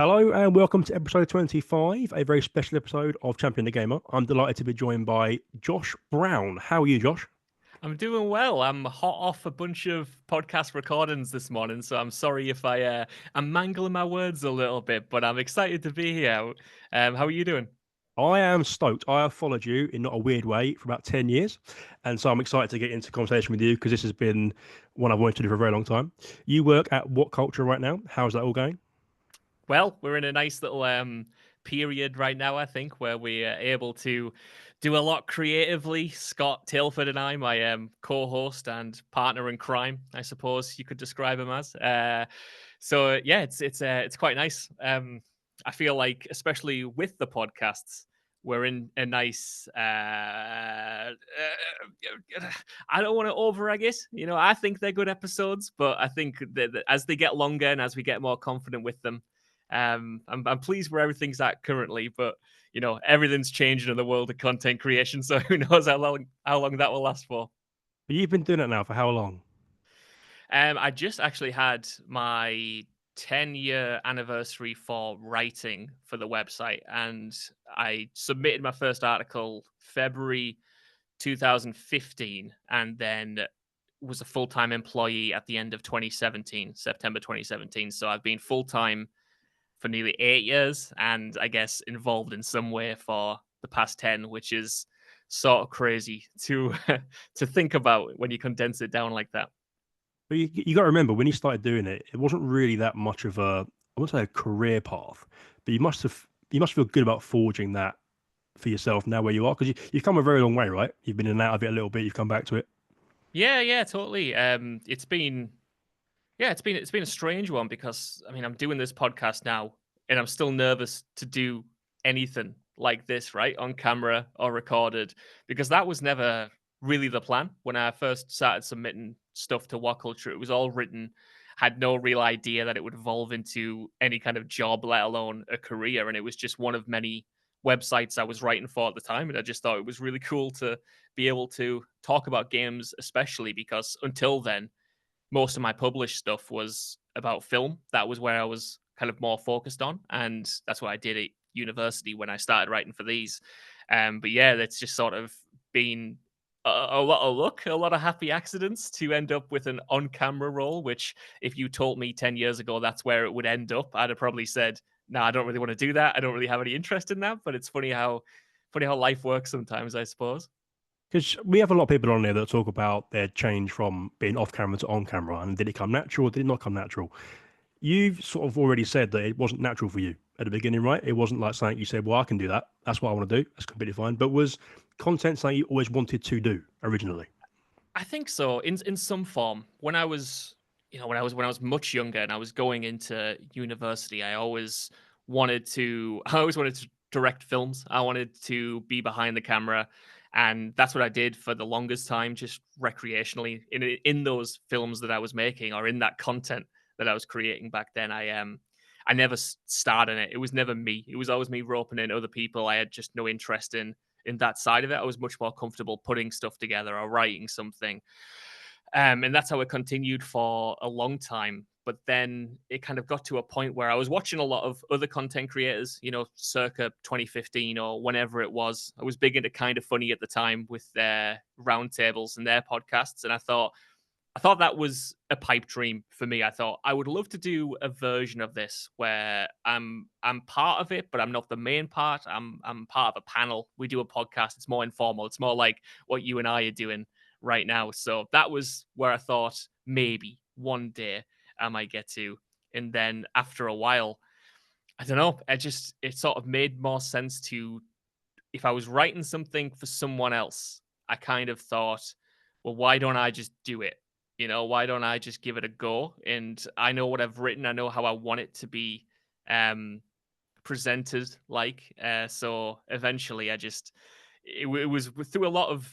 Hello and welcome to episode 25, a very special episode of Champion the Gamer. I'm delighted to be joined by Josh Brown. How are you, Josh? I'm doing well. I'm hot off a bunch of podcast recordings this morning, so I'm sorry if I'm mangling my words a little bit, but I'm excited to be here. How are you doing? I am stoked. I have followed you in not a weird way for about 10 years. And so I'm excited to get into conversation with you because this has been one I've wanted to do for a very long time. You work at Whatculture right now. How's that all going? Well, we're in a nice little period right now, I think, where we are able to do a lot creatively. Scott Tilford and I, my co-host and partner in crime, I suppose you could describe him as. So yeah, it's quite nice. I feel like, especially with the podcasts, we're in a nice. I don't want to overegg it. I think they're good episodes, but I think that as they get longer and as we get more confident with them, I'm pleased where everything's at currently, but everything's changing in the world of content creation. So who knows how long that will last for. But you've been doing it now for how long? I just actually had my 10-year anniversary for writing for the website, and I submitted my first article February 2015, and then was a full-time employee at the end of 2017, September 2017. So I've been full-time for nearly 8 years, and I guess involved in some way for the past 10, which is sort of crazy to to think about when you condense it down like that. But you got to remember when you started doing it, it wasn't really that much of I wouldn't say a career path, but you must feel good about forging that for yourself now where you are because you've come a very long way, right? You've been in and out of it a little bit. You've come back to it. Yeah, yeah, totally. It's been a strange one because I mean I'm doing this podcast now and I'm still nervous to do anything like this, right? On camera or recorded, because that was never really the plan. When I first started submitting stuff to What Culture, it was all written, had no real idea that it would evolve into any kind of job, let alone a career. And it was just one of many websites I was writing for at the time. And I just thought it was really cool to be able to talk about games, especially because until then, most of my published stuff was about film. That was where I was kind of more focused on, and that's what I did at university when I started writing for these. But yeah, that's just sort of been a lot of luck, a lot of happy accidents to end up with an on-camera role. Which, if you told me 10 years ago that's where it would end up, I'd have probably said, "No, I don't really want to do that. I don't really have any interest in that." But it's funny how life works sometimes, I suppose. Because we have a lot of people on there that talk about their change from being off camera to on camera, and did it come natural or did it not come natural? You've sort of already said that it wasn't natural for you at the beginning, right? It wasn't like something you said, "Well, I can do that. That's what I want to do. That's completely fine." But was content something you always wanted to do originally? I think so, in some form. When I was, when I was much younger and I was going into university, I always wanted to direct films. I wanted to be behind the camera, and that's what I did for the longest time, just recreationally in those films that I was making or in that content that I was creating back then. I never starred in it. It was never me. It was always me roping in other people. I had just no interest in that side of it. I was much more comfortable putting stuff together or writing something. And that's how it continued for a long time. But then it kind of got to a point where I was watching a lot of other content creators, circa 2015 or whenever it was. I was big into Kind of Funny at the time with their roundtables and their podcasts. And I thought that was a pipe dream for me. I thought I would love to do a version of this where I'm part of it, but I'm not the main part. I'm part of a panel. We do a podcast. It's more informal. It's more like what you and I are doing right now. So that was where I thought maybe one day I might get to. And then after a while, I don't know. It sort of made more sense to, if I was writing something for someone else, I kind of thought, well, why don't I just do it? Why don't I just give it a go? And I know what I've written. I know how I want it to be um, presented like. So eventually, it was through a lot of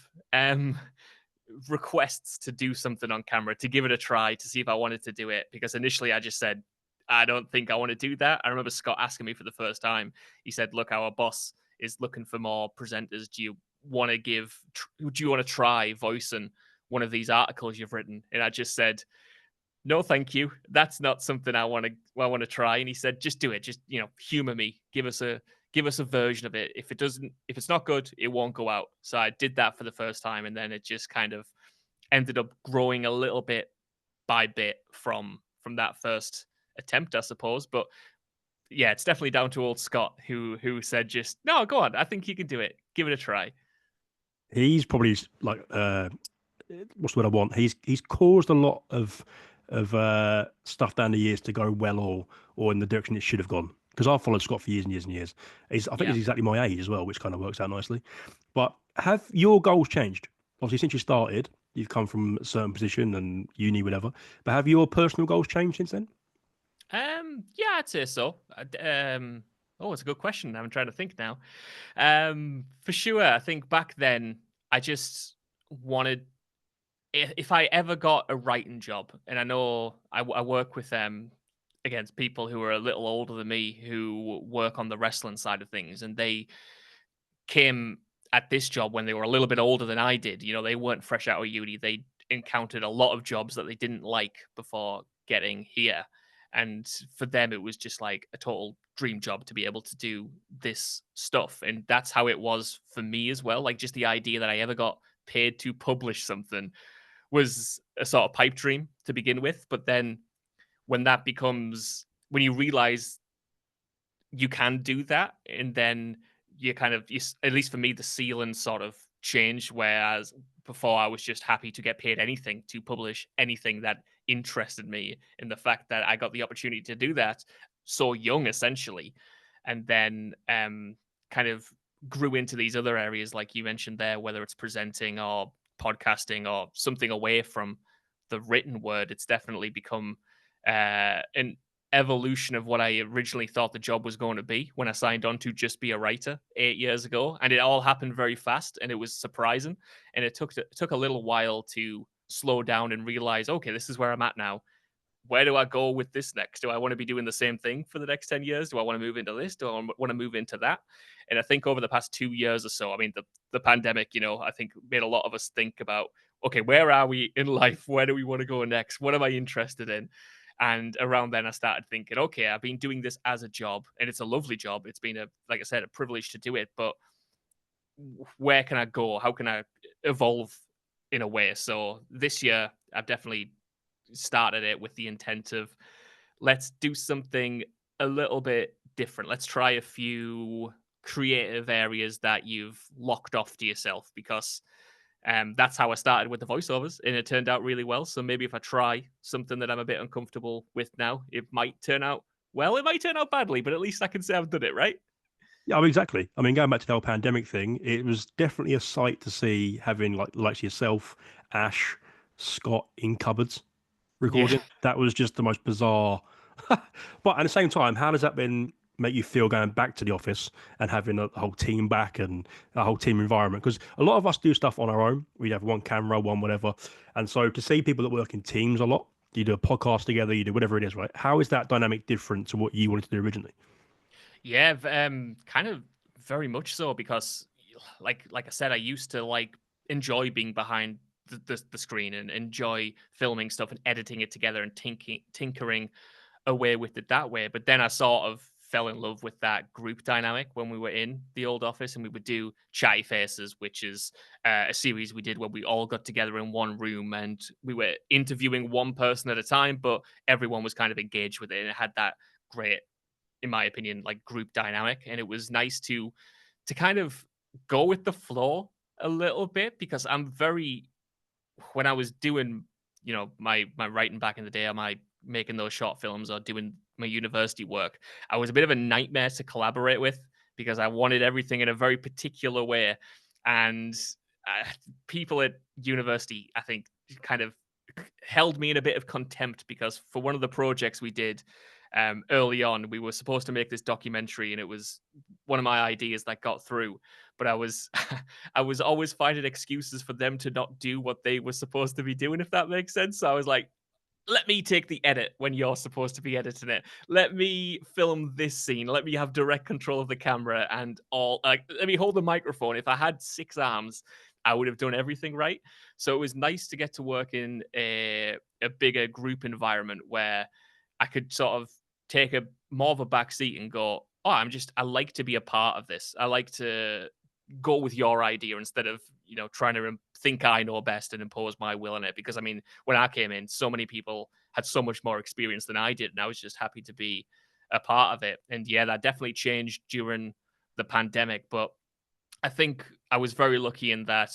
requests to do something on camera, to give it a try, to see if I wanted to do it. Because initially, I just said, I don't think I want to do that. I remember Scott asking me for the first time. He said, "Look, our boss is looking for more presenters. Do you want to try voicing one of these articles you've written?" And I just said, no, thank you. That's not something I want to try. And he said, just do it. Just, humor me. Give us a version of it. If it's not good, it won't go out. So I did that for the first time, and then it just kind of ended up growing a little bit by bit from that first attempt, I suppose. But yeah, it's definitely down to old Scott who said, just no, go on. I think you can do it. Give it a try. He's probably like what's the word I want? He's caused a lot of stuff down the years to go well or in the direction it should have gone. Because I've followed Scott for years and years and years. I think Yeah. he's exactly my age as well, which kind of works out nicely. But have your goals changed? Obviously, since you started, you've come from a certain position and uni, whatever. But have your personal goals changed since then? Yeah, I'd say so. Oh, it's a good question. I'm trying to think now. For sure, I think back then I just wanted, if I ever got a writing job, and I know I work with against people who are a little older than me who work on the wrestling side of things, and they came at this job when they were a little bit older than I did. They weren't fresh out of uni. They encountered a lot of jobs that they didn't like before getting here. And for them, it was just like a total dream job to be able to do this stuff. And that's how it was for me as well. Like, just the idea that I ever got paid to publish something was a sort of pipe dream to begin with. But then when you realize you can do that, and then at least for me, the ceiling sort of changed. Whereas before, I was just happy to get paid anything to publish anything that interested me, and the fact that I got the opportunity to do that so young, essentially, and then kind of grew into these other areas, like you mentioned there, whether it's presenting or podcasting or something away from the written word. It's definitely become an evolution of what I originally thought the job was going to be when I signed on to just be a writer 8 years ago. And it all happened very fast, and it was surprising. And it took a little while to slow down and realize, okay, this is where I'm at now. Where do I go with this next? Do I want to be doing the same thing for the next 10 years? Do I want to move into this? Do I want to move into that? And I think over the past 2 years or so, I mean, the pandemic, I think made a lot of us think about, okay, where are we in life? Where do we want to go next? What am I interested in? And around then, I started thinking, okay, I've been doing this as a job, and it's a lovely job. It's been like I said, a privilege to do it. But where can I go? How can I evolve in a way? So this year, I've definitely started it with the intent of, let's do something a little bit different. Let's try a few creative areas that you've locked off to yourself, because that's how I started with the voiceovers, and it turned out really well. So maybe if I try something that I'm a bit uncomfortable with now, it might turn out well. It might turn out badly, but at least I can say I've done it, right? Yeah, I mean, exactly. I mean, going back to the whole pandemic thing, it was definitely a sight to see having like yourself, Ash, Scott in cupboards Yeah. recording. That was just the most bizarre. But at the same time, how does that then make you feel going back to the office and having a whole team back and a whole team environment? Because a lot of us do stuff on our own. We have one camera, one whatever. And so to see people that work in teams a lot, you do a podcast together, you do whatever it is, right? How is that dynamic different to what you wanted to do originally? Yeah, kind of very much so, because like I said, I used to like enjoy being behind the screen and enjoy filming stuff and editing it together and tinkering away with it that way. But then I sort of fell in love with that group dynamic when we were in the old office, and we would do Chatty Faces, which is a series we did where we all got together in one room and we were interviewing one person at a time, but everyone was kind of engaged with it, and it had that great, in my opinion, like group dynamic. And it was nice to kind of go with the flow a little bit, because I'm very, when I was doing, my writing back in the day, or my making those short films or doing my university work, I was a bit of a nightmare to collaborate with, because I wanted everything in a very particular way. And uh, people at university, I think, kind of held me in a bit of contempt, because for one of the projects we did early on, we were supposed to make this documentary, and it was one of my ideas that got through. But I was I was always finding excuses for them to not do what they were supposed to be doing, if that makes sense. So I was like, let me take the edit when you're supposed to be editing it. Let me film this scene. Let me have direct control of the camera and all. Like, let me hold the microphone. If I had 6 arms, I would have done everything right. So it was nice to get to work in a bigger group environment where I could sort of take a more of a back seat and go, oh, I like to be a part of this. I like to go with your idea instead of, trying to think I know best and impose my will on it. Because I mean, when I came in, so many people had so much more experience than I did. And I was just happy to be a part of it. And yeah, that definitely changed during the pandemic. But I think I was very lucky in that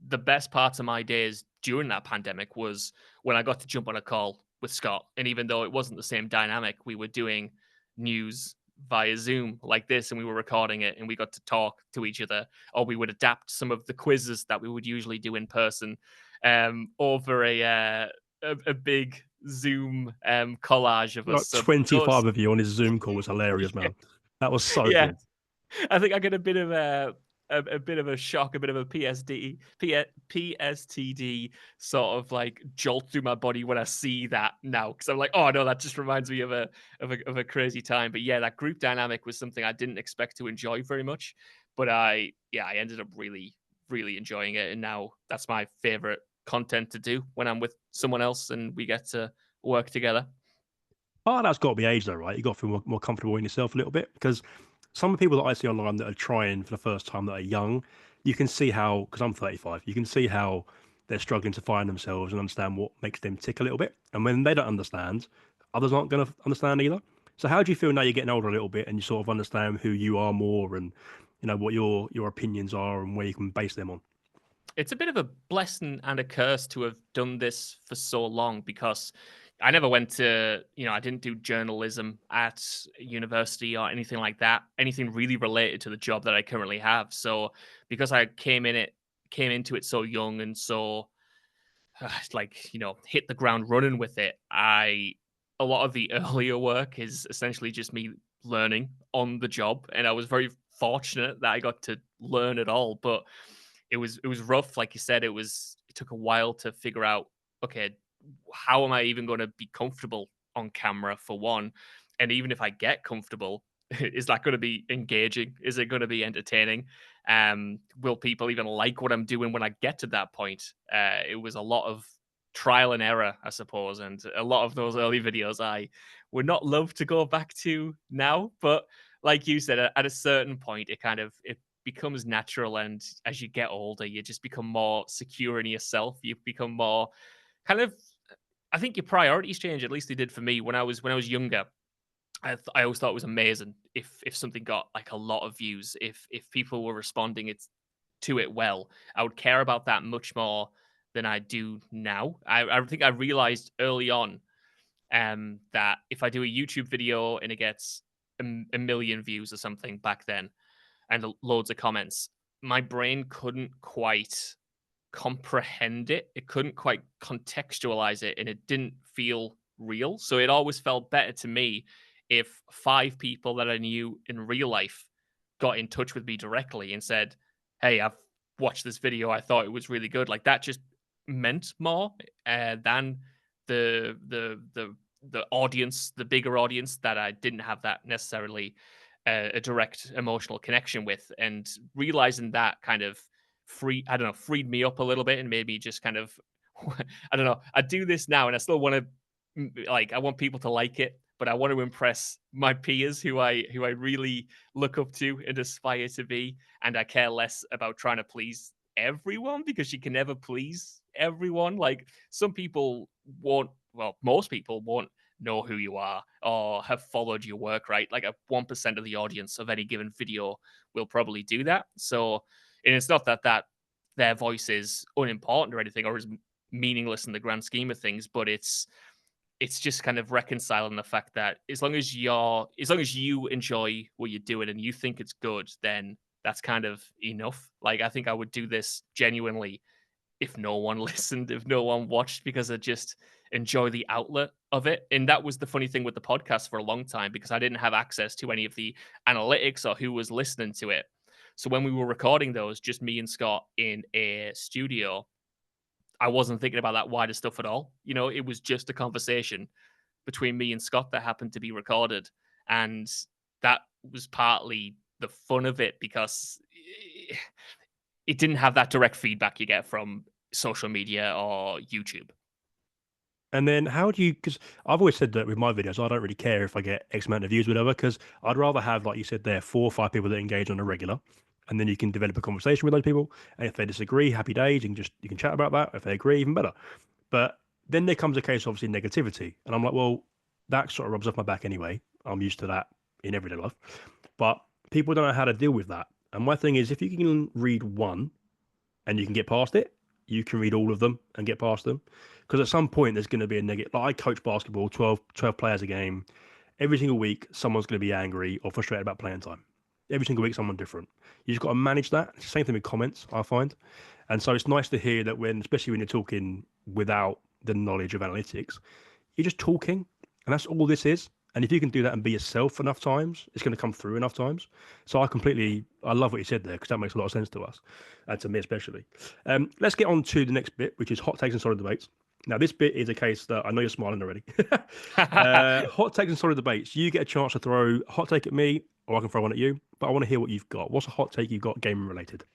the best parts of my days during that pandemic was when I got to jump on a call with Scott. And even though it wasn't the same dynamic, we were doing news via Zoom like this and we were recording it and we got to talk to each other, or we would adapt some of the quizzes that we would usually do in person over a big Zoom collage of us. Like So those, 25 of you on his Zoom call was hilarious, man. That was so yeah, good. I think I get a bit of a bit of a shock, a bit of a PSTD sort of like jolt through my body when I see that now, because I'm like, oh no, that just reminds me of a crazy time. But yeah, that group dynamic was something I didn't expect to enjoy very much, but I ended up really enjoying it, and now that's my favorite content to do when I'm with someone else and we get to work together. Oh, that's got to be age though, right? You got to feel more comfortable in yourself a little bit because some of the people that I see online that are trying for the first time that are young, you can see how, because I'm 35, you can see how they're struggling to find themselves and understand what makes them tick a little bit. And when they don't understand, others aren't going to understand either. So how do you feel now you're getting older a little bit and you sort of understand who you are more and what your opinions are and where you can base them on? It's a bit of a blessing and a curse to have done this for so long, because I never went to, I didn't do journalism at university or anything like that, anything really related to the job that I currently have. So because I came into it so young and so like, hit the ground running with it, a lot of the earlier work is essentially just me learning on the job. And I was very fortunate that I got to learn it all. But it was rough. Like you said, it took a while to figure out, okay, how am I even going to be comfortable on camera for one? And even if I get comfortable, is that going to be engaging? Is it going to be entertaining? Will people even like what I'm doing when I get to that point? It was a lot of trial and error, I suppose, and a lot of those early videos I would not love to go back to now. But like you said, at a certain point, it becomes natural, and as you get older, you just become more secure in yourself. You become more kind of, I think your priorities change. At least they did for me when I was younger. I always thought it was amazing if something got like a lot of views, if people were responding to it well. I would care about that much more than I do now. I think I realized early on that if I do a YouTube video and it gets a million views or something back then, and loads of comments, my brain couldn't quite comprehend it. It couldn't quite contextualize it, and it didn't feel real. So it always felt better to me if five people that I knew in real life got in touch with me directly and said, "Hey, I've watched this video. I thought it was really good." Like that just meant more than the audience, the bigger audience that I didn't have that necessarily a direct emotional connection with. And realizing that kind of freed me up a little bit and made me just kind of, I don't know. I do this now and I still want to, like, I want people to like it, but I want to impress my peers who I really look up to and aspire to be. And I care less about trying to please everyone, because you can never please everyone. Like some people won't, well, most people won't know who you are or have followed your work, right? Like a 1% of the audience of any given video will probably do that. So, and it's not that their voice is unimportant or anything, or is meaningless in the grand scheme of things, but it's just kind of reconciling the fact that as long as you enjoy what you're doing and you think it's good, then that's kind of enough. Like I think I would do this genuinely if no one listened, if no one watched, because I just enjoy the outlet of it. And that was the funny thing with the podcast for a long time, because I didn't have access to any of the analytics or who was listening to it. So when we were recording those, just me and Scott in a studio, I wasn't thinking about that wider stuff at all. It was just a conversation between me and Scott that happened to be recorded. And that was partly the fun of it, because it didn't have that direct feedback you get from social media or YouTube. And then how do you? Because I've always said that with my videos, I don't really care if I get X amount of views, whatever. Because I'd rather have, like you said, there 4 or 5 people that engage on a regular, and then you can develop a conversation with those people. And if they disagree, happy days. You can chat about that. If they agree, even better. But then there comes a case, obviously, negativity, and I'm like, well, that sort of rubs off my back anyway. I'm used to that in everyday life, but people don't know how to deal with that. And my thing is, if you can read one and you can get past it, you can read all of them and get past them. Because at some point, there's going to be a negative. Like I coach basketball, 12 players a game. Every single week, someone's going to be angry or frustrated about playing time. Every single week, someone different. You just got to manage that. It's the same thing with comments, I find. And so it's nice to hear that when, especially when you're talking without the knowledge of analytics, you're just talking, and that's all this is. And if you can do that and be yourself enough times, it's going to come through enough times. So I love what you said there because that makes a lot of sense to us and to me especially. Let's get on to the next bit, which is hot takes and solid debates. Now, this bit is a case that I know you're smiling already. Hot takes and solid debates. You get a chance to throw a hot take at me, or I can throw one at you. But I want to hear what you've got. What's a hot take you've got gaming related?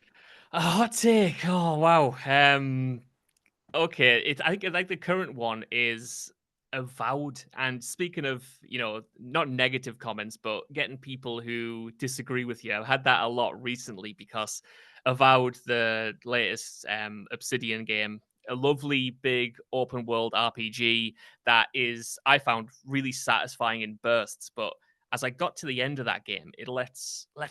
A hot take. Oh wow. Okay, I think like the current one is Avowed. And speaking of, not negative comments, but getting people who disagree with you, I've had that a lot recently because Avowed, the latest Obsidian game, a lovely big open world RPG that is, I found, really satisfying in bursts. But as I got to the end of that game, it left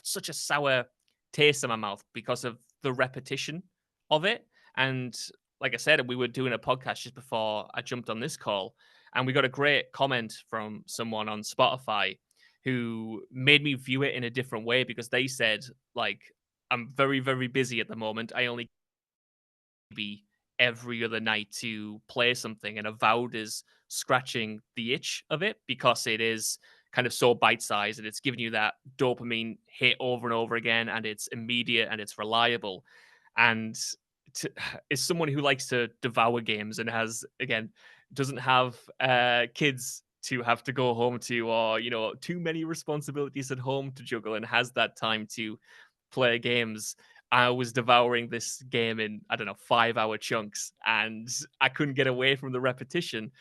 such a sour taste in my mouth because of the repetition of it. And like I said, we were doing a podcast just before I jumped on this call, and we got a great comment from someone on Spotify who made me view it in a different way because they said, like, I'm very, very busy at the moment. I only be every other night to play something, and Avowed is scratching the itch of it because it is kind of so bite-sized and it's giving you that dopamine hit over and over again, and it's immediate and it's reliable. And is someone who likes to devour games and has, again, doesn't have kids to have to go home to, or too many responsibilities at home to juggle, and has that time to play games. I was devouring this game in, I don't know, 5-hour chunks, and I couldn't get away from the repetition.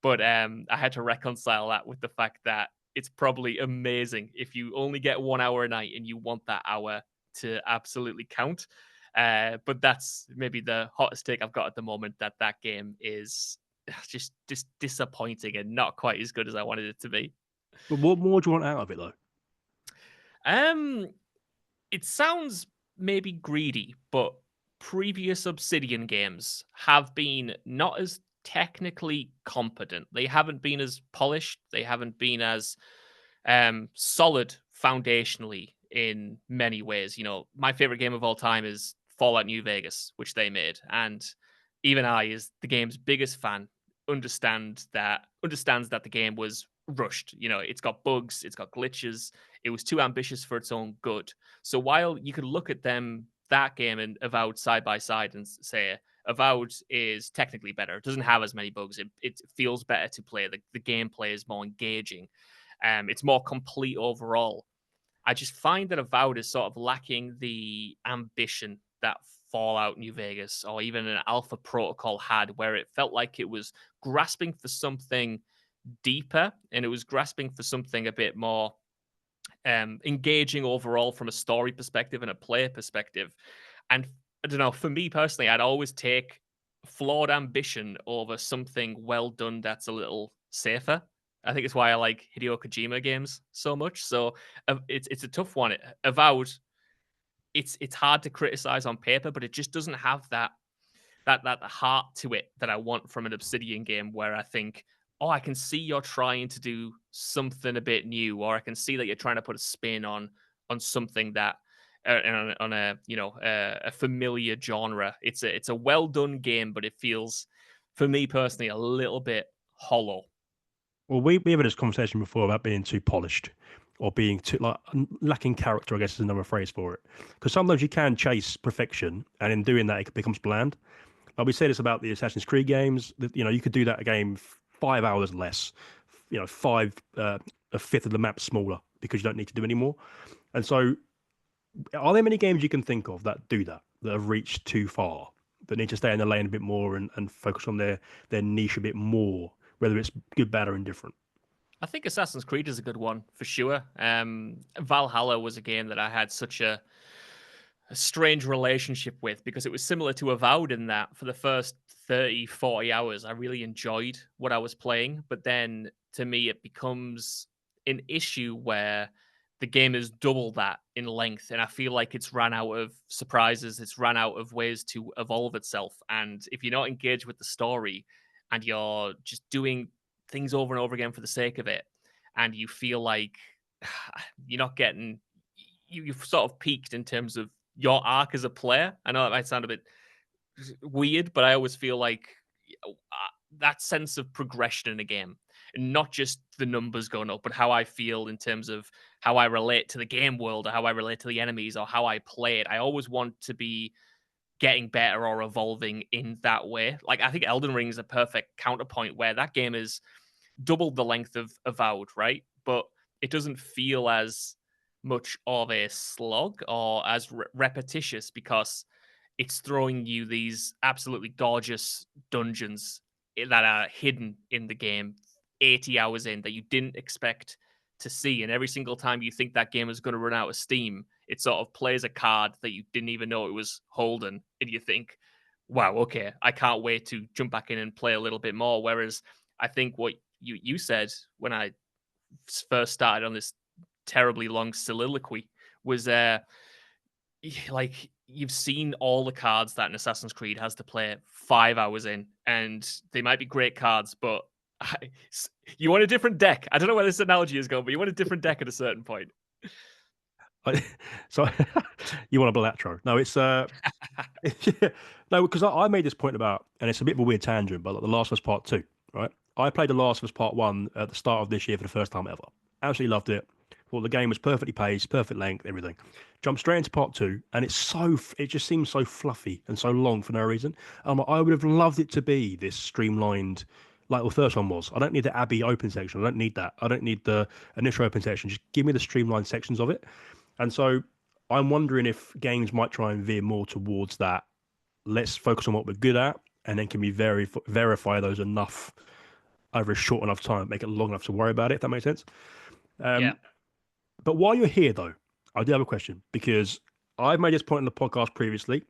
But I had to reconcile that with the fact that it's probably amazing if you only get 1 hour a night and you want that hour to absolutely count. But that's maybe the hottest take I've got at the moment, that game is just disappointing and not quite as good as I wanted it to be. But what more do you want out of it, though? Um, it sounds maybe greedy, but previous Obsidian games have been not as technically competent. They haven't been as polished. They haven't been as solid foundationally in many ways. My favorite game of all time is Fallout New Vegas, which they made, and even I, as the game's biggest fan, understands that the game was rushed. It's got bugs, it's got glitches. It was too ambitious for its own good. So while you could look at that game and Avowed side by side and say Avowed is technically better, it doesn't have as many bugs, it feels better to play. The gameplay is more engaging. It's more complete overall. I just find that Avowed is sort of lacking the ambition that Fallout New Vegas or even an Alpha Protocol had, where it felt like it was grasping for something deeper and it was grasping for something a bit more engaging overall from a story perspective and a player perspective. And I don't know, for me personally, I'd always take flawed ambition over something well done that's a little safer. I think it's why I like Hideo Kojima games so much. So it's a tough one. Avowed, it's hard to criticize on paper, but it just doesn't have that heart to it that I want from an Obsidian game, where I think, oh, I can see you're trying to do something a bit new, or I can see that you're trying to put a spin on something that on a familiar genre. It's a well done game, but it feels, for me personally, a little bit hollow. Well, we had this conversation before about being too polished or being too like lacking character, I guess is another phrase for it. Because sometimes you can chase perfection, and in doing that, it becomes bland. Like we say this about the Assassin's Creed games. That you could do that game 5 hours less. A fifth of the map smaller because you don't need to do any more. And so, are there many games you can think of that do that? that have reached too far, that need to stay in the lane a bit more and focus on their niche a bit more, whether it's good, bad, or indifferent? I think Assassin's Creed is a good one for sure. Valhalla was a game that I had such a strange relationship with because it was similar to Avowed in that for the first 30, 40 hours, I really enjoyed what I was playing. But then to me, it becomes an issue where the game is double that in length. And I feel like it's ran out of surprises, it's ran out of ways to evolve itself. And if you're not engaged with the story and you're just doing things over and over again for the sake of it, and you feel like you're not getting, you've sort of peaked in terms of your arc as a player. I know that might sound a bit weird, but I always feel like that sense of progression in a game, and not just the numbers going up, but how I feel in terms of how I relate to the game world, or how I relate to the enemies, or how I play it. I always want to be getting better or evolving in that way. Like I think Elden Ring is a perfect counterpoint where that game is doubled the length of Avowed, right? But it doesn't feel as much of a slog or as repetitious because it's throwing you these absolutely gorgeous dungeons that are hidden in the game 80 hours in that you didn't expect to see. And every single time you think that game is going to run out of steam, it sort of plays a card that you didn't even know it was holding. And you think, wow, okay, I can't wait to jump back in and play a little bit more. Whereas I think what you said when I first started on this terribly long soliloquy was like you've seen all the cards that an Assassin's Creed has to play 5 hours in, and they might be great cards, but you want a different deck. I don't know where this analogy is going, but you want a different deck at a certain point. So you want a Balatro? No, it's no, because I made this point about, and it's a bit of a weird tangent, but like The Last of Us Part Two, right? I played The Last of Us Part One at the start of this year for the first time ever. Absolutely loved it. Thought the game was perfectly paced, perfect length, everything. Jumped straight into Part Two, and it just seems so fluffy and so long for no reason. I would have loved it to be this streamlined, like the first one was. I don't need the Abbey open section. I don't need that. I don't need the initial open section. Just give me the streamlined sections of it. And so I'm wondering if games might try and veer more towards that. Let's focus on what we're good at, and then can we verify those enough over a short enough time, make it long enough to worry about it, if that makes sense. Yeah. Um, but while you're here, though, I do have a question because I've made this point in the podcast previously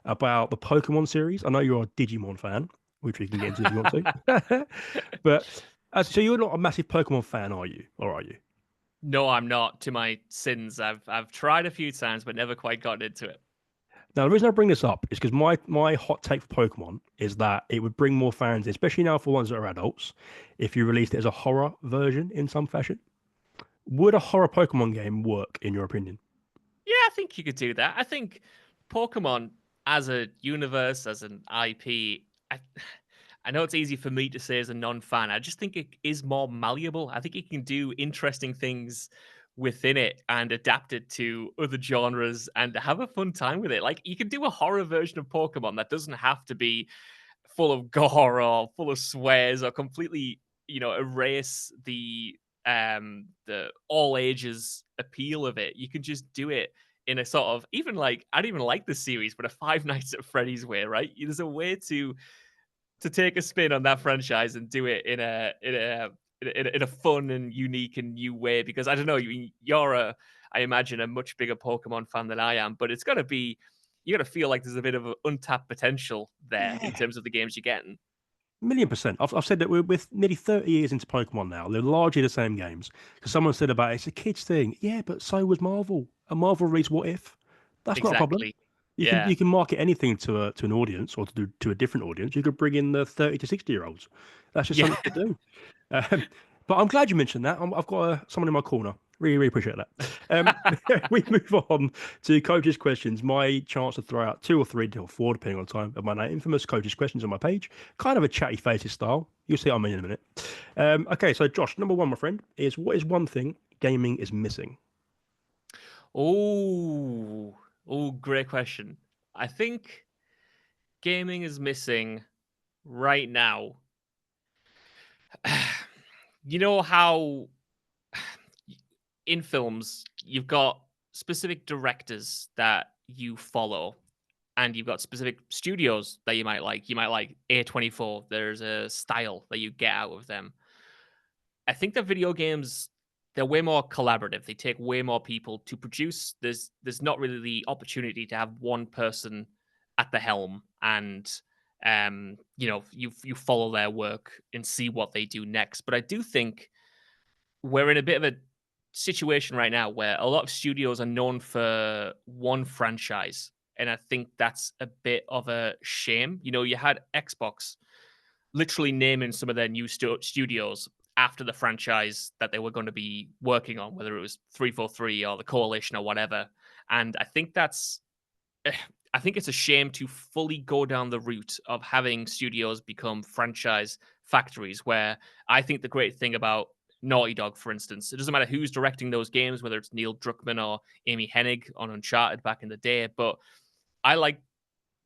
about the Pokemon series. I know you're a Digimon fan, which we can get into if you want to. But so you're not a massive Pokemon fan, are you? Or are you? No, I'm not. To my sins, I've tried a few times, but never quite gotten into it. Now, the reason I bring this up is because my hot take for Pokemon is that it would bring more fans, especially now for ones that are adults, if you released it as a horror version in some fashion. Would a horror Pokemon game work, in your opinion? Yeah, I think you could do that. I think Pokemon as a universe, as an IP, I know it's easy for me to say as a non-fan. I just think it is more malleable. I think it can do interesting things within it and adapt it to other genres and have a fun time with it. Like you can do a horror version of Pokemon that doesn't have to be full of gore or full of swears or completely, erase the all ages appeal of it. You can just do it in a sort of even like I don't even like the series, but a Five Nights at Freddy's way, right? There's a way to take a spin on that franchise and do it in a fun and unique and new way. Because I don't know, you're I imagine a much bigger Pokemon fan than I am, but it's got to be you got to feel like there's a bit of untapped potential there in Yeah, terms of the games you're getting. 1,000,000%. I've said that we're with nearly 30 years into Pokemon now. They're largely the same games. Because someone said about it's a kids thing. Yeah, but so was Marvel. And Marvel released What If. That's not a problem. Exactly. You can Yeah. you can market anything to an audience or to a different audience. You could bring in the 30 to 60-year-olds. That's just Yeah. something to do. Um, but I'm glad you mentioned that. I've got someone in my corner. Really, really appreciate that. We move on to coaches' questions. My chance to throw out two or three or four, depending on time, of my infamous coaches' questions on my page. Kind of a chatty faces style. You'll see what I mean in a minute. Okay, so Josh, number one, my friend, is what is one thing gaming is missing? Oh, great question. I think gaming is missing right now. You know how in films you've got specific directors that you follow, and you've got specific studios that you might like. You might like A24. There's a style that you get out of them. I think that video games, they're way more collaborative. They take way more people to produce. There's not really the opportunity to have one person at the helm and you follow their work and see what they do next. But I do think we're in a bit of a situation right now where a lot of studios are known for one franchise. And I think that's a bit of a shame. You had Xbox literally naming some of their new studios after the franchise that they were going to be working on, whether it was 343 or the Coalition or whatever. And I think it's a shame to fully go down the route of having studios become franchise factories, where I think the great thing about Naughty Dog, for instance, it doesn't matter who's directing those games, whether it's Neil Druckmann or Amy Hennig on Uncharted back in the day, but I like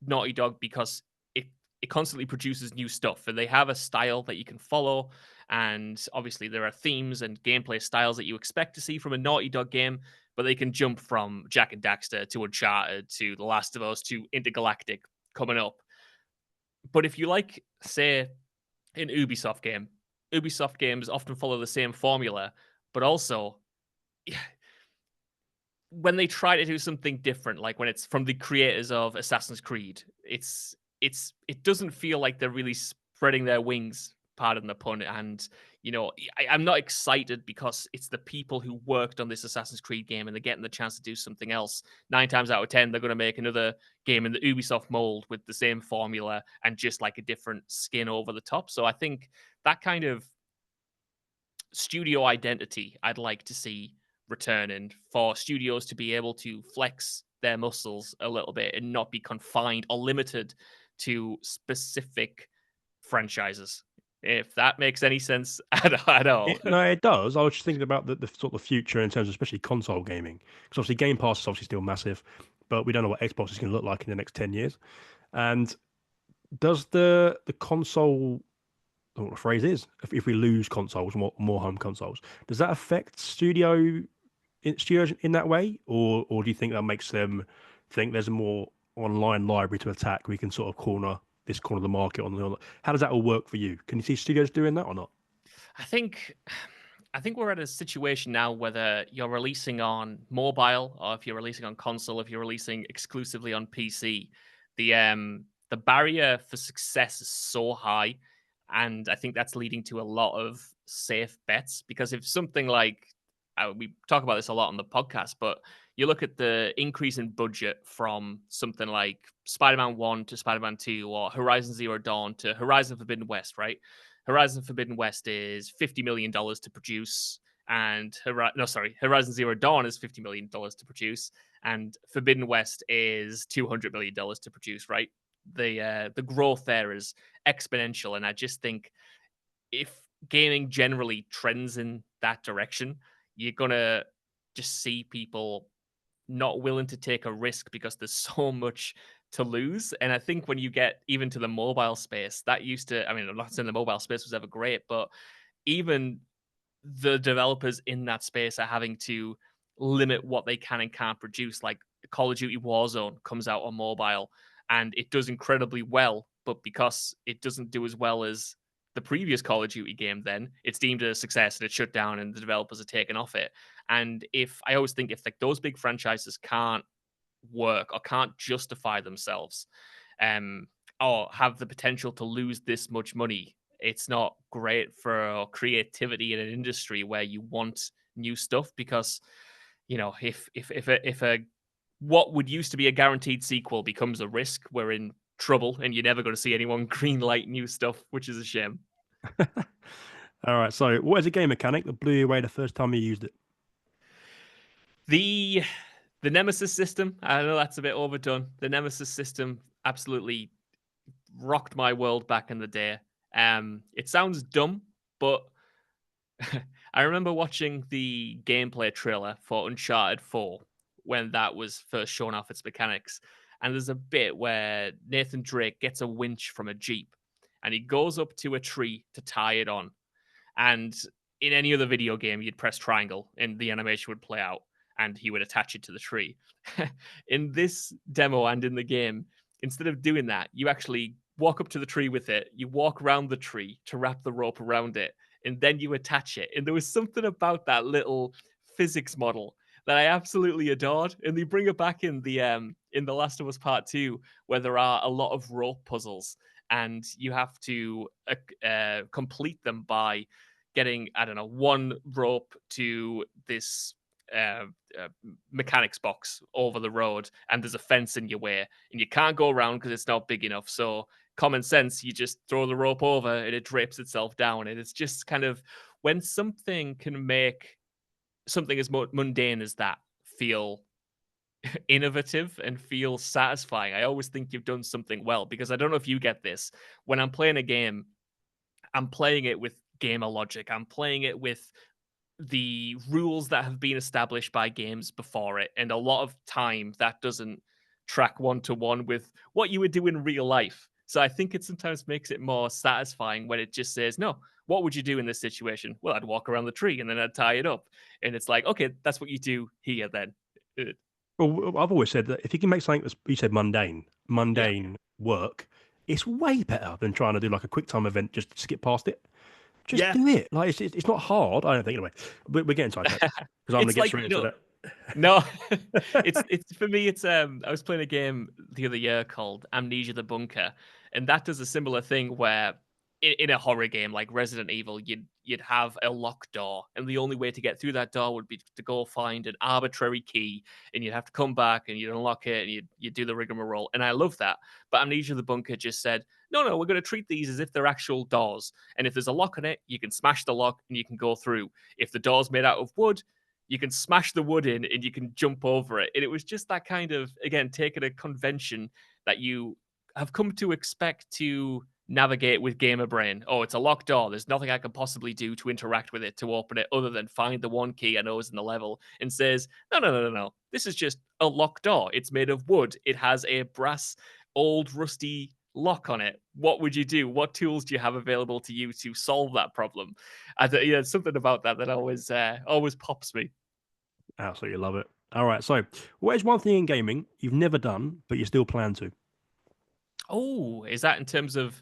Naughty Dog because it constantly produces new stuff, and they have a style that you can follow. And obviously, there are themes and gameplay styles that you expect to see from a Naughty Dog game, but they can jump from Jack and Daxter to Uncharted to The Last of Us to Intergalactic coming up. But if you like, say, an Ubisoft games often follow the same formula, but also when they try to do something different, like when it's from the creators of Assassin's Creed, it doesn't feel like they're really spreading their wings, pardon the pun. And I'm not excited because it's the people who worked on this Assassin's Creed game and they're getting the chance to do something else. 9 times out of 10, they're going to make another game in the Ubisoft mold with the same formula and just like a different skin over the top. So I think that kind of studio identity I'd like to see return, and for studios to be able to flex their muscles a little bit and not be confined or limited to specific franchises. If that makes any sense at all. No, it does. I was just thinking about the sort of future in terms of especially console gaming, because obviously Game Pass is obviously still massive, but we don't know what Xbox is going to look like in the next 10 years. And does the console, I don't know what the phrase is, if we lose consoles, more home consoles, does that affect studios in that way, or do you think that makes them think there's a more online library to attack? We can sort of corner this corner of the market on the. How does that all work for you? Can you see studios doing that or not? I think I think we're at a situation now whether you're releasing on mobile or if you're releasing on console, if you're releasing exclusively on PC, the barrier for success is so high, and I think that's leading to a lot of safe bets. Because if something like we talk about this a lot on the podcast, but you look at the increase in budget from something like Spider-Man 1 to Spider-Man 2 or Horizon Zero Dawn to Horizon Forbidden West, right? Horizon Forbidden West is $50 million to produce, and Horizon Zero Dawn is $50 million to produce, and Forbidden West is $200 million to produce. Right, the growth there is exponential, and I just think if gaming generally trends in that direction, you're gonna just see people not willing to take a risk because there's so much to lose. And I think when you get even to the mobile space, that used to, I mean, I'm not saying the mobile space was ever great, but even the developers in that space are having to limit what they can and can't produce. Like Call of Duty Warzone comes out on mobile and it does incredibly well, but because it doesn't do as well as the previous Call of Duty game, then it's deemed a success and it's shut down and the developers are taken off it. And if I always think if like those big franchises can't work or can't justify themselves, um, or have the potential to lose this much money, it's not great for creativity in an industry where you want new stuff. Because if a what would used to be a guaranteed sequel becomes a risk, we're in trouble, and you're never going to see anyone green light new stuff, which is a shame. All right. So, what is a game mechanic that blew you away the first time you used it? The the Nemesis system, I know that's a bit overdone. The Nemesis system absolutely rocked my world back in the day. It sounds dumb, but I remember watching the gameplay trailer for Uncharted 4 when that was first shown off its mechanics. And there's a bit where Nathan Drake gets a winch from a Jeep and he goes up to a tree to tie it on. And in any other video game, you'd press triangle and the animation would play out and he would attach it to the tree. In this demo and in the game, instead of doing that, you actually walk up to the tree with it. You walk around the tree to wrap the rope around it, and then you attach it. And there was something about that little physics model that I absolutely adored. And they bring it back in the Last of Us Part 2, where there are a lot of rope puzzles, and you have to complete them by getting, I don't know, one rope to this uh, uh, mechanics box over the road, and there's a fence in your way, and you can't go around because it's not big enough. So common sense, you just throw the rope over and it drapes itself down. And it's just kind of when something can make something as mundane as that feel innovative and feel satisfying, I always think you've done something well. Because I don't know if you get this, when I'm playing a game, I'm playing it with gamer logic. I'm playing it with the rules that have been established by games before it. And a lot of time that doesn't track one to one with what you would do in real life. So I think it sometimes makes it more satisfying when it just says, no, what would you do in this situation? Well, I'd walk around the tree and then I'd tie it up. And it's like, okay, that's what you do here then. Uh, Well, I've always said that if you can make something that's, you said Yeah. mundane work, it's way better than trying to do like a quick time event just to skip past it. Just Yeah. do it. Like it's not hard. I don't think anyway. We're getting sidetracked because I'm gonna It's get like, straight into no, that. it's for me. It's I was playing a game the other year called Amnesia: The Bunker, and that does a similar thing where in a horror game like Resident Evil, you'd have a locked door, and the only way to get through that door would be to go find an arbitrary key, and you'd have to come back and you'd unlock it, and you do the rigmarole. And I love that. But Amnesia: The Bunker just said, no, we're going to treat these as if they're actual doors, and if there's a lock on it, you can smash the lock and you can go through. If the door's made out of wood, you can smash the wood in and you can jump over it. And it was just that kind of, again, taking a convention that you have come to expect to navigate with gamer brain. Oh, it's a locked door. There's nothing I can possibly do to interact with it to open it other than find the one key I know is in the level, and says, no. This is just a locked door. It's made of wood. It has a brass, old, rusty lock on it. What would you do? What tools do you have available to you to solve that problem? Yeah, something about that that always pops me. Absolutely love it. All right. So, what is one thing in gaming you've never done but you still plan to? Oh, is that in terms of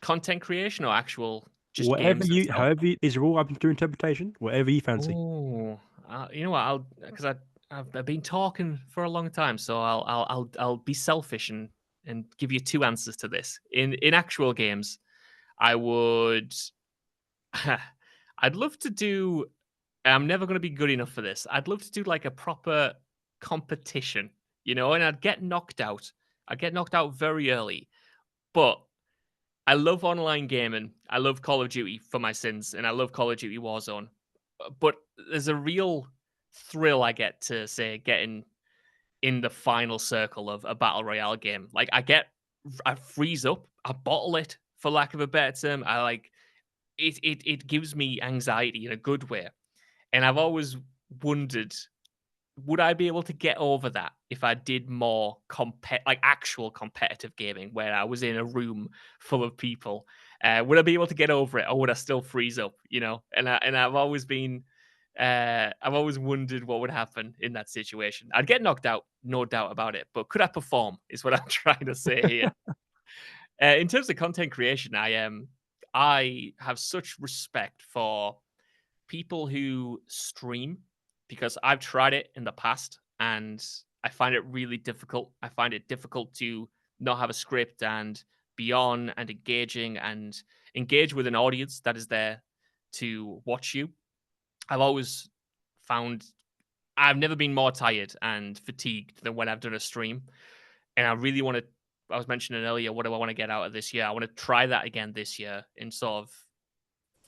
content creation or actual just Whatever games you, itself? however, these are all open to interpretation. Whatever you fancy. Oh, you know what? I'll because I've been talking for a long time, so I'll be selfish and give you two answers to this. In actual games, I would I'd love to do. I'm never going to be good enough for this. I'd love to do like a proper competition, and I'd get knocked out. I'd get knocked out very early, but I love online gaming. I love Call of Duty for my sins, and I love Call of Duty Warzone. But there's a real thrill I get to say getting in the final circle of a battle royale game. Like I freeze up, I bottle it for lack of a better term. I like it. It gives me anxiety in a good way, and I've always wondered, would I be able to get over that if I did more like actual competitive gaming where I was in a room full of people? Would I be able to get over it, or would I still freeze up? And I've always been, I've always wondered what would happen in that situation. I'd get knocked out, no doubt about it. But could I perform? Is what I'm trying to say here. In terms of content creation, I have such respect for people who stream because I've tried it in the past and I find it really difficult. I find it difficult to not have a script and be on and engaging and engage with an audience that is there to watch you. I've always found I've never been more tired and fatigued than when I've done a stream. And I really want to, I was mentioning earlier, what do I want to get out of this year? I want to try that again this year and sort of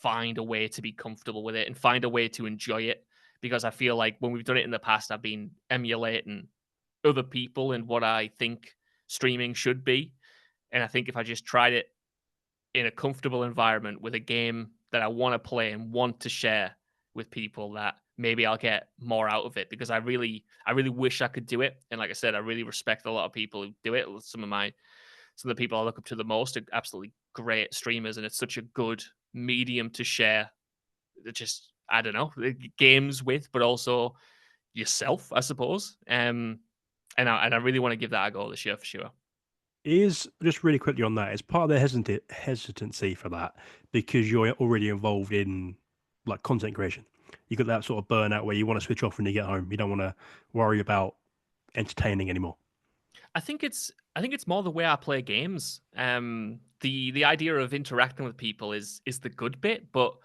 find a way to be comfortable with it and find a way to enjoy it, because I feel like when we've done it in the past, I've been emulating other people and what I think streaming should be. And I think if I just tried it in a comfortable environment with a game that I want to play and want to share with people, that maybe I'll get more out of it, because I really wish I could do it. And like I said, I really respect a lot of people who do it. Some of the people I look up to the most are absolutely great streamers, and it's such a good medium to share just, I don't know, games with, but also yourself, I suppose. And I really want to give that a go this year for sure. Is just really quickly on that, is part of the hesitancy for that because you're already involved in like content creation. You got that sort of burnout where you want to switch off when you get home. You don't want to worry about entertaining anymore. I think it's more the way I play games. The idea of interacting with people is the good bit, but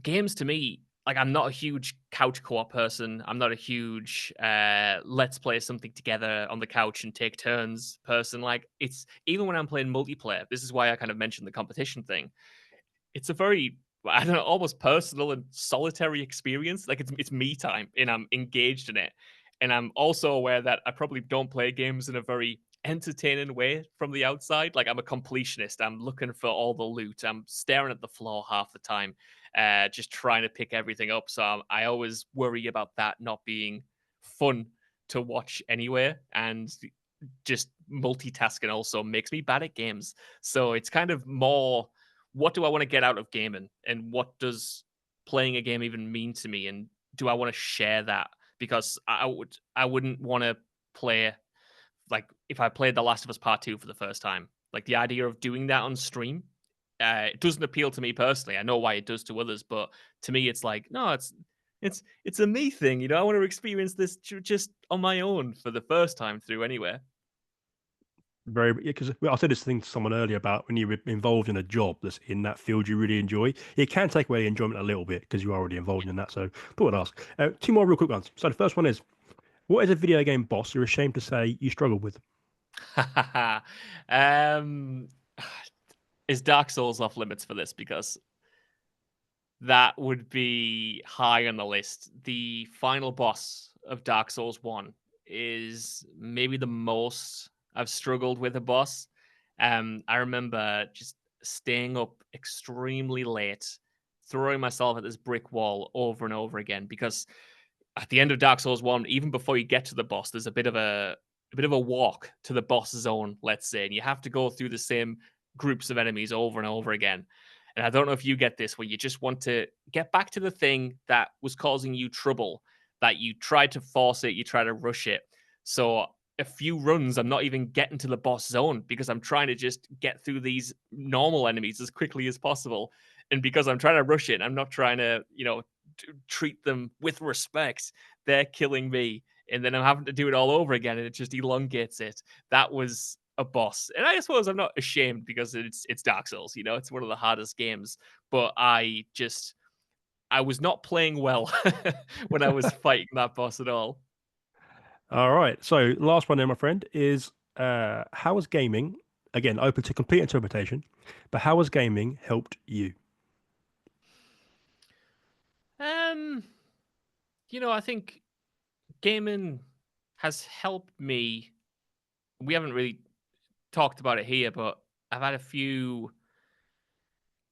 games to me, like I'm not a huge couch co-op person. I'm not a huge let's play something together on the couch and take turns person. Like it's even when I'm playing multiplayer, this is why I kind of mentioned the competition thing. It's a very I don't know, almost personal and solitary experience. Like it's me time and I'm engaged in it. And I'm also aware that I probably don't play games in a very entertaining way from the outside. Like I'm a completionist. I'm looking for all the loot. I'm staring at the floor half the time, just trying to pick everything up. So I always worry about that not being fun to watch anywhere. And just multitasking also makes me bad at games. So it's kind of more what do I want to get out of gaming and what does playing a game even mean to me and do I want to share that because I wouldn't want to play like if I played The Last of Us Part 2 for the first time. Like the idea of doing that on stream it doesn't appeal to me personally. I know why it does to others, but to me it's like no, it's a me thing, you know. I want to experience this just on my own for the first time through anyway. Very, because I said this thing to someone earlier about when you're involved in a job that's in that field you really enjoy, it can take away the enjoyment a little bit because you're already involved in that. So, thought I'd ask. Two more real quick ones. So, the first one is, what is a video game boss you're ashamed to say you struggle with? um is Dark Souls off limits for this because that would be high on the list. The final boss of Dark Souls 1 is maybe the most I've struggled with a boss. I remember just staying up extremely late, throwing myself at this brick wall over and over again because at the end of Dark Souls 1, even before you get to the boss, there's a bit of a walk to the boss zone, let's say, and you have to go through the same groups of enemies over and over again. And I don't know if you get this, where you just want to get back to the thing that was causing you trouble, that you tried to force it, you try to rush it. So a few runs, I'm not even getting to the boss zone because I'm trying to just get through these normal enemies as quickly as possible. And because I'm trying to rush it, I'm not trying to, treat them with respect. They're killing me. And then I'm having to do it all over again and it just elongates it. That was a boss. And I suppose I'm not ashamed because it's Dark Souls, it's one of the hardest games. But I was not playing well when I was fighting that boss at all. All right. So, last one there, my friend, is how has gaming, again, open to complete interpretation, but how has gaming helped you? Um, I think gaming has helped me. We haven't really talked about it here, but I've had a few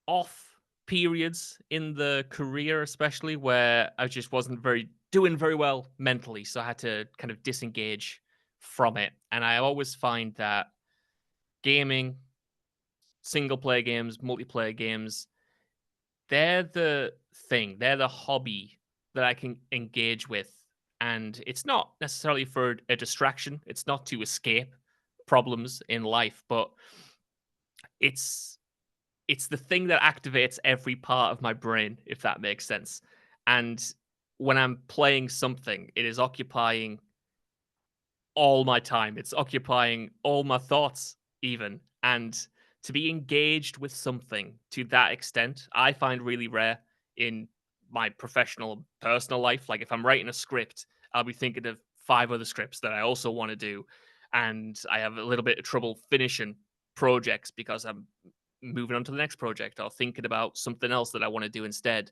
off periods in the career, especially where I just wasn't very doing very well mentally. So I had to kind of disengage from it. And I always find that gaming, single player games, multiplayer games, they're the thing, they're the hobby that I can engage with. And it's not necessarily for a distraction, it's not to escape problems in life, but it's it's the thing that activates every part of my brain, if that makes sense. And when I'm playing something, it is occupying all my time. It's occupying all my thoughts, even. And to be engaged with something to that extent, I find really rare in my professional, personal life. Like if I'm writing a script, I'll be thinking of five other scripts that I also want to do. And I have a little bit of trouble finishing projects because I'm moving on to the next project or thinking about something else that I want to do instead.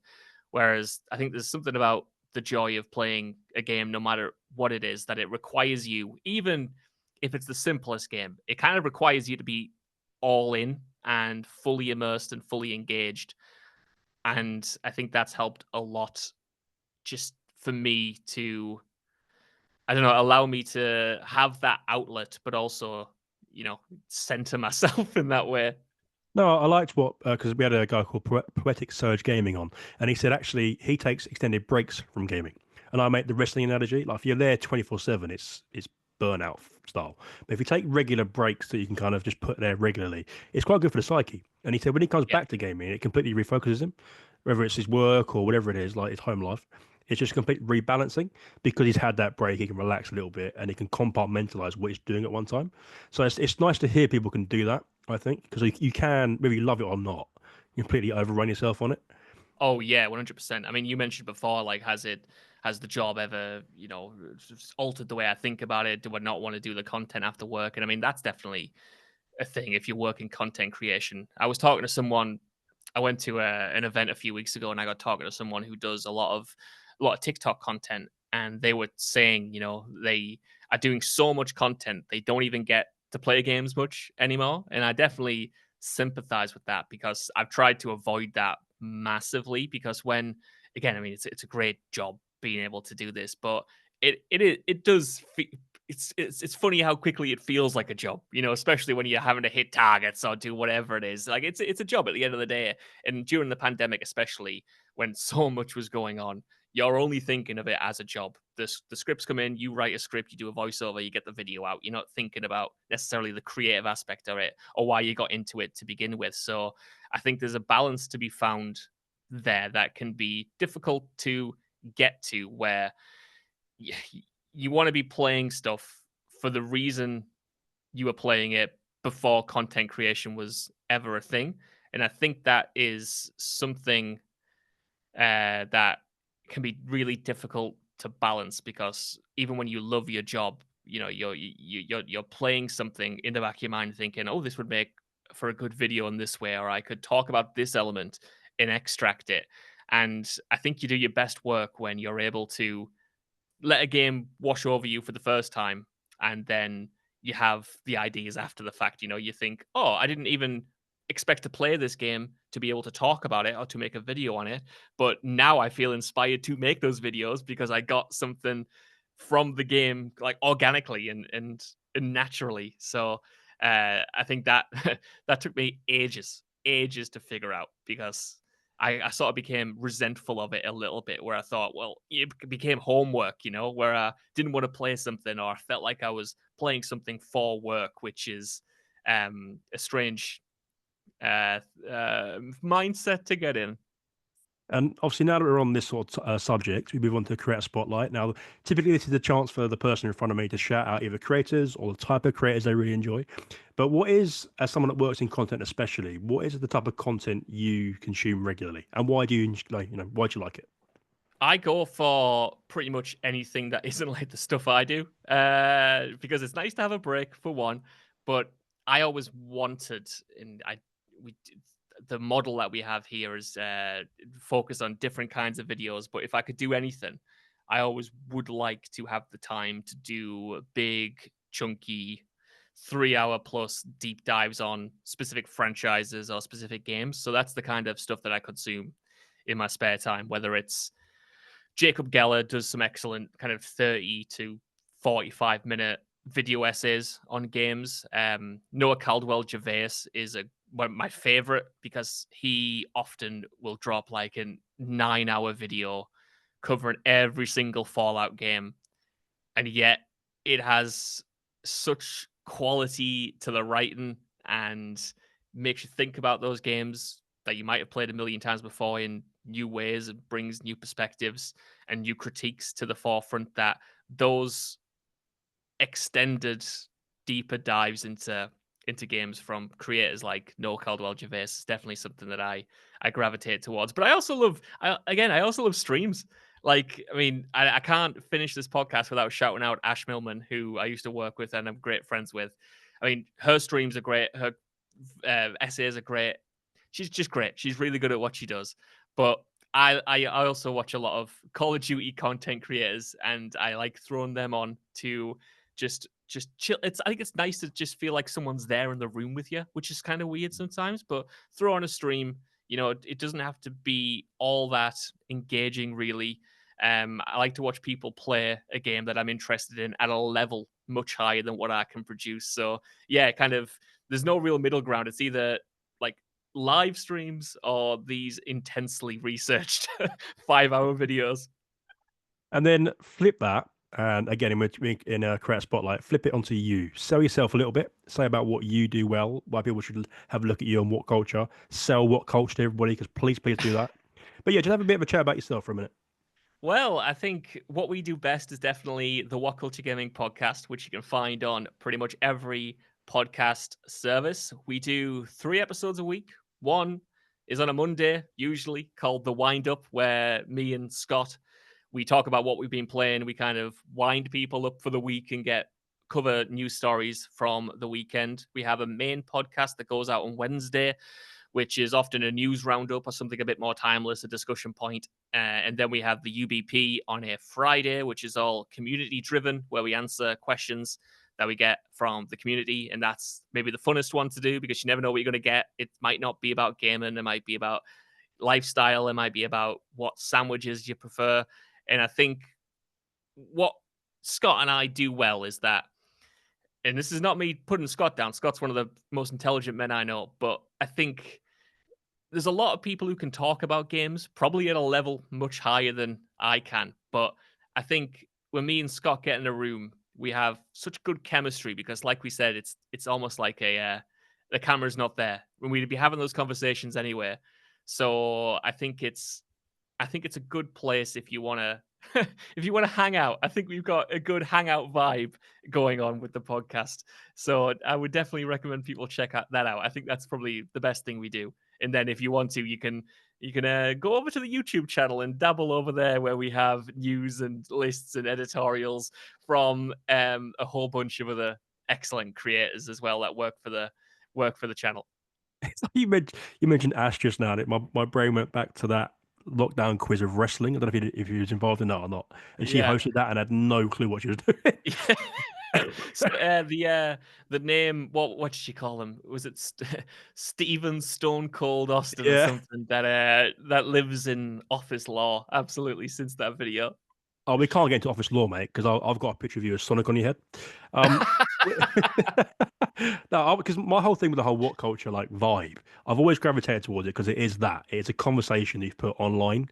Whereas I think there's something about the joy of playing a game, no matter what it is, that it requires you, even if it's the simplest game, it kind of requires you to be all in and fully immersed and fully engaged. And I think that's helped a lot just for me to, I don't know, allow me to have that outlet, but also, center myself in that way. No, I liked what because we had a guy called Poetic Surge Gaming on, and he said actually he takes extended breaks from gaming. And I make the wrestling analogy: like if you're there 24/7, it's burnout style. But if you take regular breaks that you can kind of just put there regularly, it's quite good for the psyche. And he said when he comes Yeah. back to gaming, it completely refocuses him, whether it's his work or whatever it is, like his home life. It's just complete rebalancing because he's had that break. He can relax a little bit and he can compartmentalize what he's doing at one time. So it's nice to hear people can do that, I think, because you can, whether you love it or not, you completely overrun yourself on it. Oh yeah, 100%. I mean, you mentioned before, like, has the job ever, just altered the way I think about it? Do I not want to do the content after work? And I mean, that's definitely a thing if you work in content creation. I was talking to someone. I went to an event a few weeks ago, and I got talking to someone who does a lot of TikTok content, and they were saying, they are doing so much content, they don't even get to play games much anymore. And I definitely sympathize with that because I've tried to avoid that massively. Because when, again, I mean, it's a great job being able to do this, but it does it's funny how quickly it feels like a job, especially when you're having to hit targets or do whatever it is. Like it's a job at the end of the day. And during the pandemic, especially when so much was going on, you're only thinking of it as a job. The scripts come in, you write a script, you do a voiceover, you get the video out. You're not thinking about necessarily the creative aspect of it or why you got into it to begin with. So I think there's a balance to be found there that can be difficult to get to, where y- you want to be playing stuff for the reason you were playing it before content creation was ever a thing. And I think that is something that can be really difficult to balance, because even when you love your job, you're playing something in the back of your mind thinking, oh, this would make for a good video in this way, or I could talk about this element and extract it. And I think you do your best work when you're able to let a game wash over you for the first time, and then you have the ideas after the fact. You think, oh, I didn't even expect to play this game to be able to talk about it or to make a video on it, but now I feel inspired to make those videos because I got something from the game, like, organically and naturally. So I think that that took me ages to figure out, because I sort of became resentful of it a little bit, where I thought, well, it became homework, where I didn't want to play something, or I felt like I was playing something for work, which is a strange mindset to get in. And obviously, now that we're on this sort of subject, we move on to creator spotlight. Now, typically, this is a chance for the person in front of me to shout out either creators or the type of creators they really enjoy. But what is, as someone that works in content, especially, what is the type of content you consume regularly, and why do you like? Why do you like it? I go for pretty much anything that isn't like the stuff I do, because it's nice to have a break for one. But I always wanted, and we the model that we have here is focused on different kinds of videos. But if I could do anything, I always would like to have the time to do big, chunky, 3 hour plus deep dives on specific franchises or specific games. So that's the kind of stuff that I consume in my spare time, whether it's Jacob Geller does some excellent kind of 30 to 45-minute video essays on games. Noah Caldwell Gervais is one of my favorite, because he often will drop like a 9 hour video covering every single Fallout game, and yet it has such quality to the writing, and makes you think about those games that you might have played a million times before in new ways, and brings new perspectives and new critiques to the forefront, that those extended deeper dives into games from creators like Noel Caldwell Gervais is definitely something that I gravitate towards. But I also love, I also love streams. Like, I mean, I can't finish this podcast without shouting out Ash Millman, who I used to work with and I'm great friends with. I mean, her streams are great. Her essays are great. She's just great. She's really good at what she does. But I also watch a lot of Call of Duty content creators, and I like throwing them on to just chill. I think it's nice to just feel like someone's there in the room with you, which is kind of weird sometimes. But throw on a stream, it doesn't have to be all that engaging, really. I like to watch people play a game that I'm interested in at a level much higher than what I can produce. So yeah, kind of, there's no real middle ground. It's either like live streams or these intensely researched 5 hour videos. And then flip that. And again, in a create a spotlight, flip it onto you. Sell yourself a little bit. Say about what you do well, why people should have a look at you and what culture. Sell what culture to everybody, because please do that. But yeah, just have a bit of a chat about yourself for a minute. Well, I think what we do best is definitely the Whatculture Gaming podcast, which you can find on pretty much every podcast service. We do 3 episodes a week. One is on a Monday, usually called The Wind Up, where me and Scott, we talk about what we've been playing. We kind of wind people up for the week and cover news stories from the weekend. We have a main podcast that goes out on Wednesday, which is often a news roundup or something a bit more timeless, a discussion point. And then we have the UBP on a Friday, which is all community driven, where we answer questions that we get from the community. And that's maybe the funnest one to do because you never know what you're going to get. It might not be about gaming, it might be about lifestyle, it might be about what sandwiches you prefer. And I think what Scott and I do well is that, and this is not me putting Scott down. Scott's one of the most intelligent men I know, but I think there's a lot of people who can talk about games, probably at a level much higher than I can. But I think when me and Scott get in a room, we have such good chemistry because, like we said, it's almost like the camera's not there when we'd be having those conversations anyway. So I think it's a good place if you want to if you want to hang out. I think we've got a good hangout vibe going on with the podcast. So I would definitely recommend people check that out. I think that's probably the best thing we do. And then if you want to, you can go over to the YouTube channel and dabble over there where we have news and lists and editorials from a whole bunch of other excellent creators as well that work for the channel. You mentioned Ash just now, and my brain went back to that lockdown quiz of wrestling. I don't know if he was involved in that or not. And she Yeah. hosted that and had no clue what she was doing. So, the name, what did she call him? Was it Steven Stone Cold Austin or Yeah. something that lives in office law? Absolutely, since that video. Oh, we can't get into office law, mate, because I've got a picture of you as Sonic on your head. No, because my whole thing with the whole what culture like vibe, I've always gravitated towards it because it is that it's a conversation you've put online.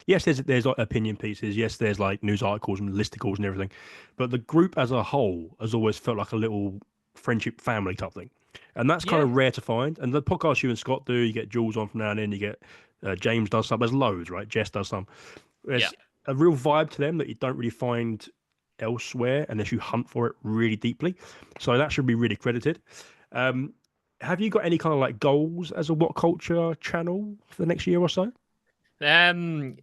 Yes, there's like opinion pieces. Yes, there's like news articles and listicles and everything, but the group as a whole has always felt like a little friendship family type thing, and that's kind Yeah, of rare to find. And the podcast you and Scott do, you get Jules on from now and then, you get James does some. There's loads, right? Jess does some. yeah. There's a real vibe to them that you don't really find elsewhere unless you hunt for it really deeply. So that should be really credited. Um, have you got any kind of like goals as a What Culture channel for the next year or so? Um,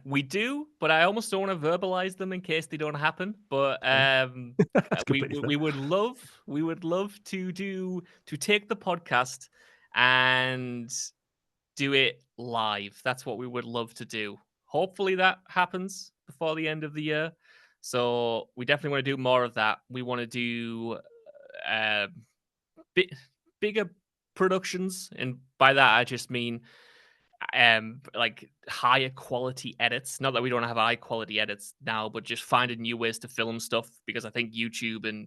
we do, but I almost don't want to verbalize them in case they don't happen. But Okay. That's completely fair. we would love to take the podcast and do it live. That's what we would love to do. Hopefully that happens before the end of the year. So we definitely want to do more of that. We want to do uh, bi- bigger productions, and by that I just mean like higher quality edits. Not that we don't have high quality edits now, but just finding new ways to film stuff because I think YouTube and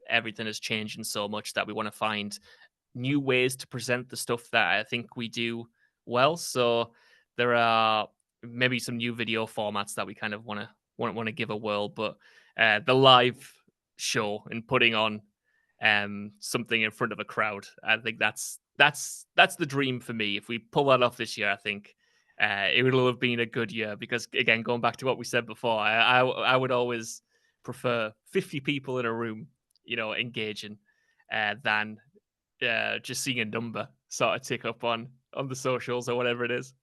everything is changing so much that we want to find new ways to present the stuff that I think we do well. So there are maybe some new video formats that we kind of want to give a whirl, but the live show and putting on something in front of a crowd, I think that's the dream for me. If we pull that off this year, I think it will have been a good year because again, going back to what we said before, I would always prefer 50 people in a room, engaging, than just seeing a number sort of tick up on the socials or whatever it is.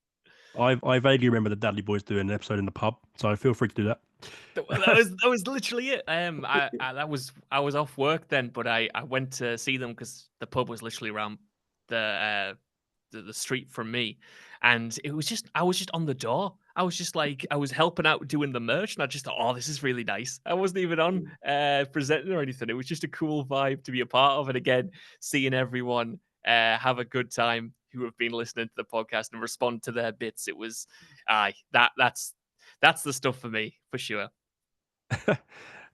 I vaguely remember the Dudley Boys doing an episode in the pub, so feel free to do that. That was literally it. I was off work then, but I went to see them because the pub was literally around the uh the street from me, and it was just I was just on the door. I was just like I was helping out doing the merch, and I just thought, oh, this is really nice. I wasn't even on presenting or anything. It was just a cool vibe to be a part of, and again, seeing everyone have a good time who have been listening to the podcast and respond to their bits. It was, that's the stuff for me for sure.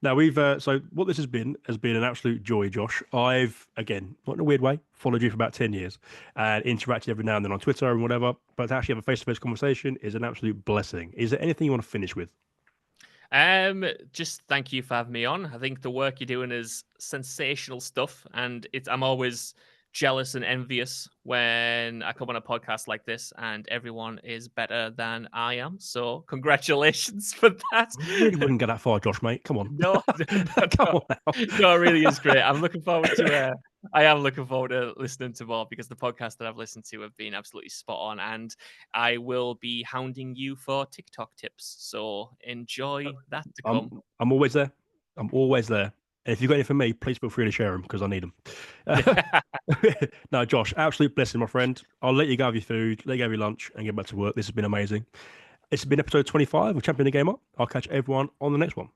Now we've so what this has been an absolute joy, Josh. I've again, not in a weird way, followed you for about 10 years and interacted every now and then on Twitter and whatever. But to actually have a face-to-face conversation is an absolute blessing. Is there anything you want to finish with? Just thank you for having me on. I think the work you're doing is sensational stuff, and I'm always jealous and envious when I come on a podcast like this and everyone is better than I am. So congratulations for that. I really wouldn't go that far, Josh, mate. Come on. No, no, Come no, on now. no, it really is great. I'm looking forward to. I am looking forward to listening to more because the podcasts that I've listened to have been absolutely spot on, and I will be hounding you for TikTok tips. So enjoy that to I'm come. I'm always there. I'm always there. And if you've got any for me, please feel free to share them because I need them. No, Josh, absolute blessing, my friend. I'll let you go have your food, let you go have your lunch, and get back to work. This has been amazing. It's been episode 25 of Champion the Gamer. I'll catch everyone on the next one.